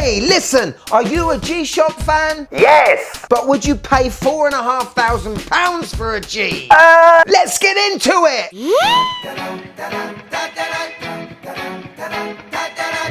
Hey, listen, are you a G-Shock fan? Yes! But would you pay £4,500 for a G? Let's get into it!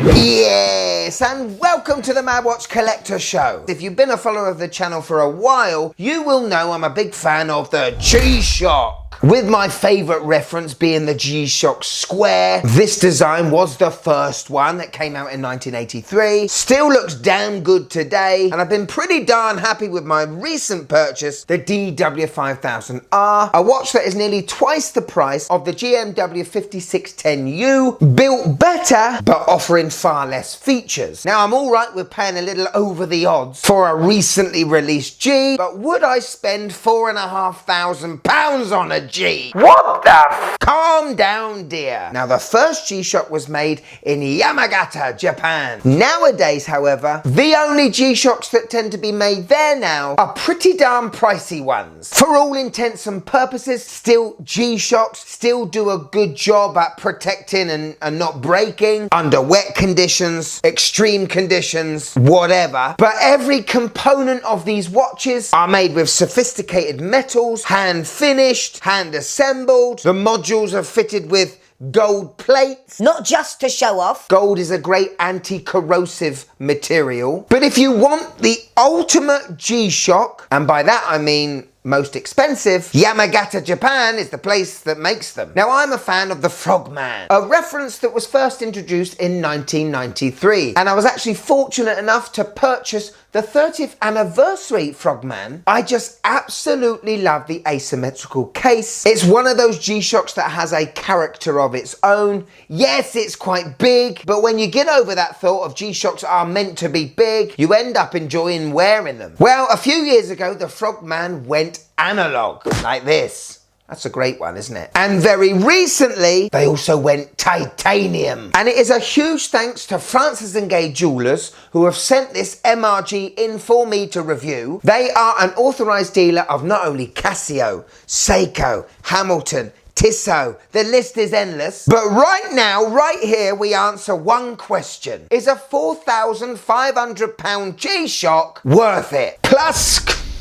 Yes, and welcome to the Mad Watch Collector Show. If you've been a follower of the channel for a while, you will know I'm a big fan of the G-Shock. With my favourite reference being the G-Shock Square. This design was the first one that came out in 1983. Still looks damn good today, and I've been pretty darn happy with my recent purchase, the DW5000R, a watch that is nearly twice the price of the GMW 5610U, built better, but offering far less features. Now, I'm alright with paying a little over the odds for a recently released G, but would I spend £4,500 on a G? What the Calm down, dear. Now, the first G-Shock was made in Yamagata, Japan. Nowadays, however, the only G-Shocks that tend to be made there now are pretty darn pricey ones. For all intents and purposes, still G-Shocks, still do a good job at protecting and not breaking under wet conditions, extreme conditions, whatever. But every component of these watches are made with sophisticated metals, hand finished, hand assembled. The modules are fitted with gold plates. Not just to show off. Gold is a great anti-corrosive material. But if you want the ultimate G-Shock, and by that I mean most expensive, Yamagata, Japan is the place that makes them. Now, I'm a fan of the Frogman, a reference that was first introduced in 1993, and I was actually fortunate enough to purchase the 30th anniversary Frogman. I just absolutely love the asymmetrical case. It's one of those G-Shocks that has a character of its own. Yes, it's quite big, but when you get over that thought of G-Shocks are meant to be big, you end up enjoying wearing them. Well, a few years ago, the Frogman went analog, like this. That's a great one, isn't it? And very recently, they also went titanium. And it is a huge thanks to Francis & Gay Jewelers, who have sent this MRG in for me to review. They are an authorised dealer of not only Casio, Seiko, Hamilton, Tissot, the list is endless. But right now, right here, we answer one question. Is a £4,500 G-Shock worth it? Plus,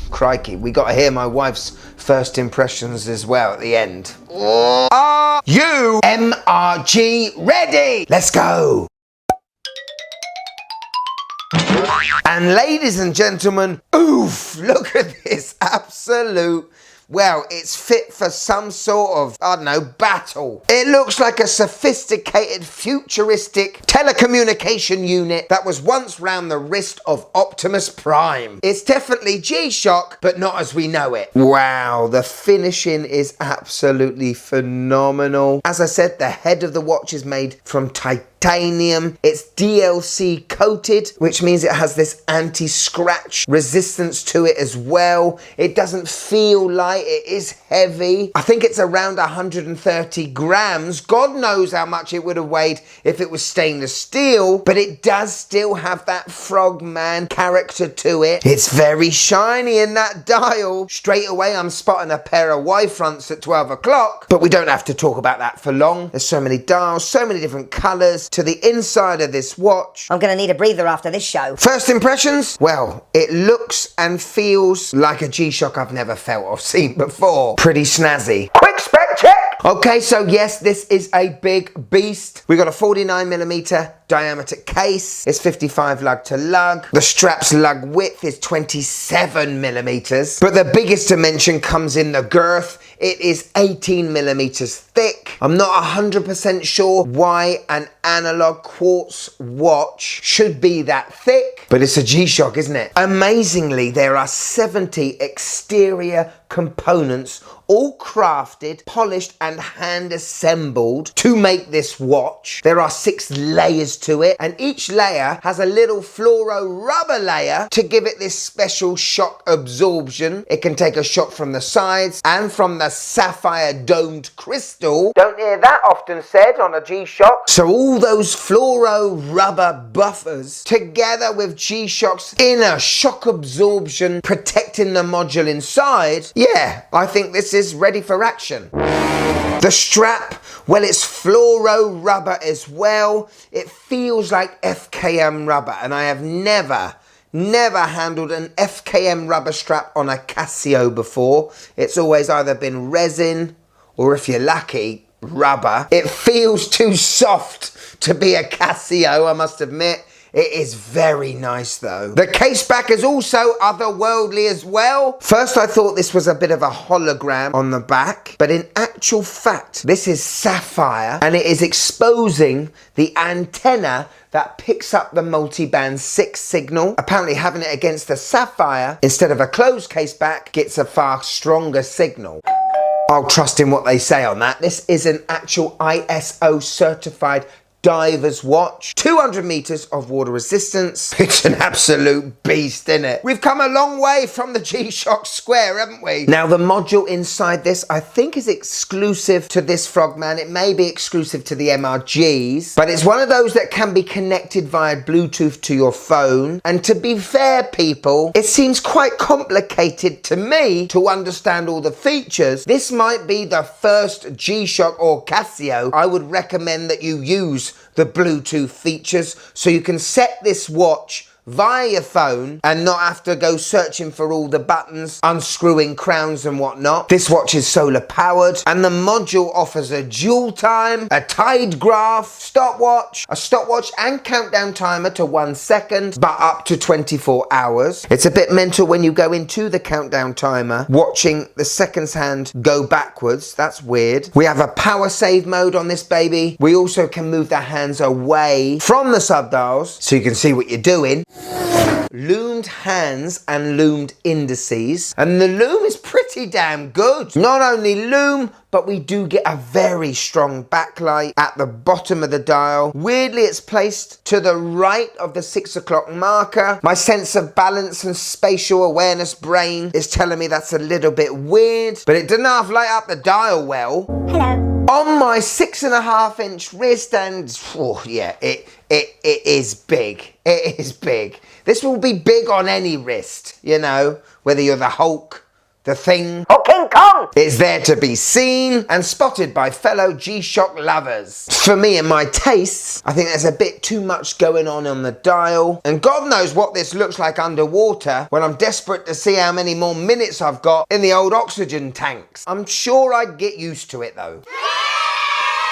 crikey, we got to hear my wife's first impressions as well at the end. Are you MRG ready? Let's go. And ladies and gentlemen, oof, look at this absolute... Well, it's fit for some sort of, I don't know, battle. It looks like a sophisticated, futuristic telecommunication unit that was once round the wrist of Optimus Prime. It's definitely G-Shock, but not as we know it. Wow, the finishing is absolutely phenomenal. As I said, the head of the watch is made from titanium. It's DLC coated, which means it has this anti-scratch resistance to it as well. It doesn't feel light, it is heavy. I think it's around 130 grams. God knows how much it would have weighed if it was stainless steel, but it does still have that Frogman character to it. It's very shiny in that dial. Straight away, I'm spotting a pair of Y fronts at 12 o'clock, but we don't have to talk about that for long. There's so many dials, so many different colors to the inside of this watch. I'm gonna need a breather after this show. First impressions? Well, it looks and feels like a G-Shock I've never felt or seen before. Pretty snazzy. Quick spec check! Okay, so yes, this is a big beast. We got a 49mm diameter case. It's 55 lug to lug. The strap's lug width is 27mm. But the biggest dimension comes in the girth. It is 18mm thick. I'm not 100% sure why an analog quartz watch should be that thick, but it's a G-Shock, isn't it? Amazingly, there are 70 exterior components, all crafted, polished and hand assembled to make this watch. There are 6 layers to it, and each layer has a little fluoro rubber layer to give it this special shock absorption. It can take a shock from the sides and from the sapphire domed crystal. Don't hear that often said on a G-Shock. So all those fluoro rubber buffers together with G-Shock's inner shock absorption protecting the module inside, yeah, I think this is ready for action. The strap, well, it's fluoro rubber as well. It feels like FKM rubber, and I have never handled an FKM rubber strap on a Casio before. It's always either been resin or, if you're lucky, rubber. It feels too soft to be a Casio, I must admit. It is very nice though. The case back is also otherworldly as well. First I thought this was a bit of a hologram on the back, but in actual fact, this is sapphire and it is exposing the antenna that picks up the multiband 6 signal. Apparently having it against the sapphire instead of a closed case back gets a far stronger signal. I'll trust in what they say on that. This is an actual ISO certified diver's watch, 200 meters of water resistance. It's an absolute beast, isn't it? We've come a long way from the G-Shock Square, haven't we? Now the module inside this, I think, is exclusive to this Frogman. It may be exclusive to the MRGs, but it's one of those that can be connected via Bluetooth to your phone. And to be fair, people, it seems quite complicated to me to understand all the features. This might be the first G-Shock or Casio I would recommend that you use the Bluetooth features, so you can set this watch via your phone and not have to go searching for all the buttons, unscrewing crowns and whatnot. This watch is solar powered and the module offers a dual time, a tide graph, a stopwatch and countdown timer to 1 second, but up to 24 hours. It's a bit mental when you go into the countdown timer, watching the seconds hand go backwards. That's weird. We have a power save mode on this baby. We also can move the hands away from the subdials so you can see what you're doing. Loomed hands and loomed indices, and the loom is pretty damn good. Not only loom, but we do get a very strong backlight at the bottom of the dial. Weirdly, it's placed to the right of the 6 o'clock marker. My sense of balance and spatial awareness brain is telling me that's a little bit weird, but it doesn't half light up the dial well. Hello. On my 6.5-inch wrist, and oh yeah, it is big. It is big. This will be big on any wrist, you know, whether you're the Hulk, the Thing, or King Kong. It's there to be seen and spotted by fellow G-Shock lovers. For me and my tastes, I think there's a bit too much going on the dial, and God knows what this looks like underwater when I'm desperate to see how many more minutes I've got in the old oxygen tanks. I'm sure I'd get used to it though.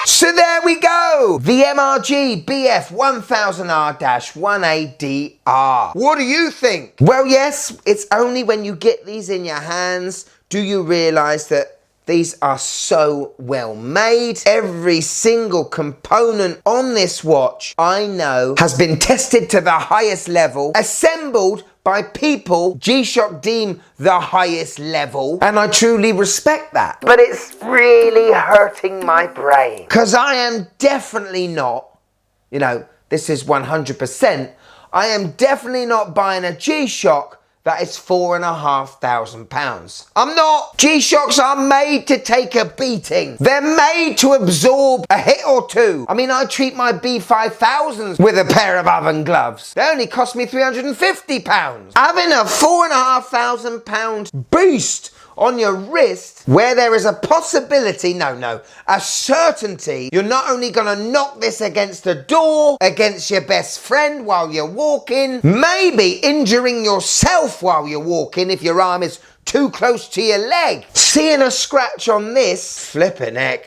So there we go, the MRG BF 1000R-1ADR. What do you think? Well, yes, it's only when you get these in your hands do you realise that these are so well made. Every single component on this watch, I know, has been tested to the highest level, assembled by people G-Shock deem the highest level, and I truly respect that. But it's really hurting my brain, because I am definitely not, you know, this is 100%, I am definitely not buying a G-Shock that is £4,500. I'm not. G-Shocks are made to take a beating. They're made to absorb a hit or two. I mean, I treat my B5000s with a pair of oven gloves. They only cost me £350. Having a £4,500 beast on your wrist, where there is a possibility, a certainty, you're not only gonna knock this against the door, against your best friend while you're walking, maybe injuring yourself while you're walking if your arm is too close to your leg. Seeing a scratch on this, flipping heck,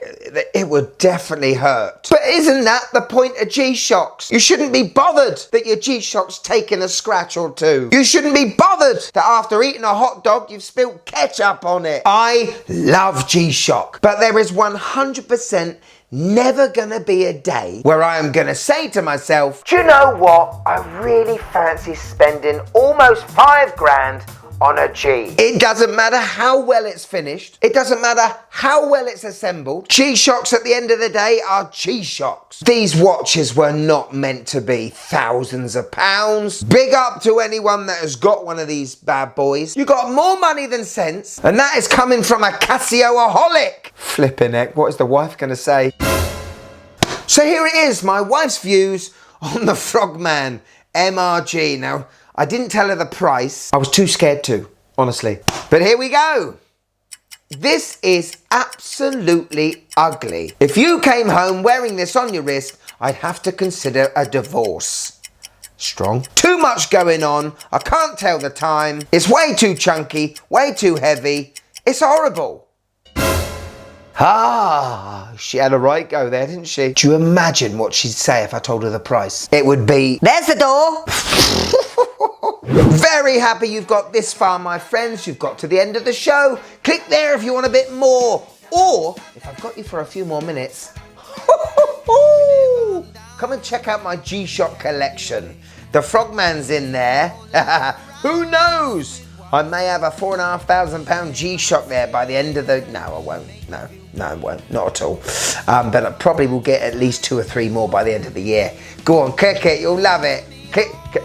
it would definitely hurt. But isn't that the point of G-Shocks? You shouldn't be bothered that your G-Shock's taken a scratch or two. You shouldn't be bothered that after eating a hot dog you've spilled ketchup on it. I love G-Shock, but there is 100% never gonna be a day where I am gonna say to myself, do you know what? I really fancy spending almost £5,000 on a G. It doesn't matter how well it's finished. It doesn't matter how well it's assembled. G-Shocks at the end of the day are G-Shocks. These watches were not meant to be thousands of pounds. Big up to anyone that has got one of these bad boys. You got more money than sense, and that is coming from a Casio-aholic. Flipping heck, what is the wife gonna say? So here it is, my wife's views on the Frogman MRG. Now, I didn't tell her the price. I was too scared to, honestly. But here we go. This is absolutely ugly. If you came home wearing this on your wrist, I'd have to consider a divorce. Strong. Too much going on. I can't tell the time. It's way too chunky, way too heavy. It's horrible. Ah, she had a right go there, didn't she? Do you imagine what she'd say if I told her the price? It would be... There's the door. Very happy you've got this far, my friends. You've got to the end of the show. Click there if you want a bit more. Or, if I've got you for a few more minutes, come and check out my G-Shock collection. The Frogman's in there. Who knows? I may have a £4,500 G-Shock there by the end of the... No, I won't. No, I won't. Not at all. But I probably will get at least 2 or 3 more by the end of the year. Go on, click it. You'll love it. Click it.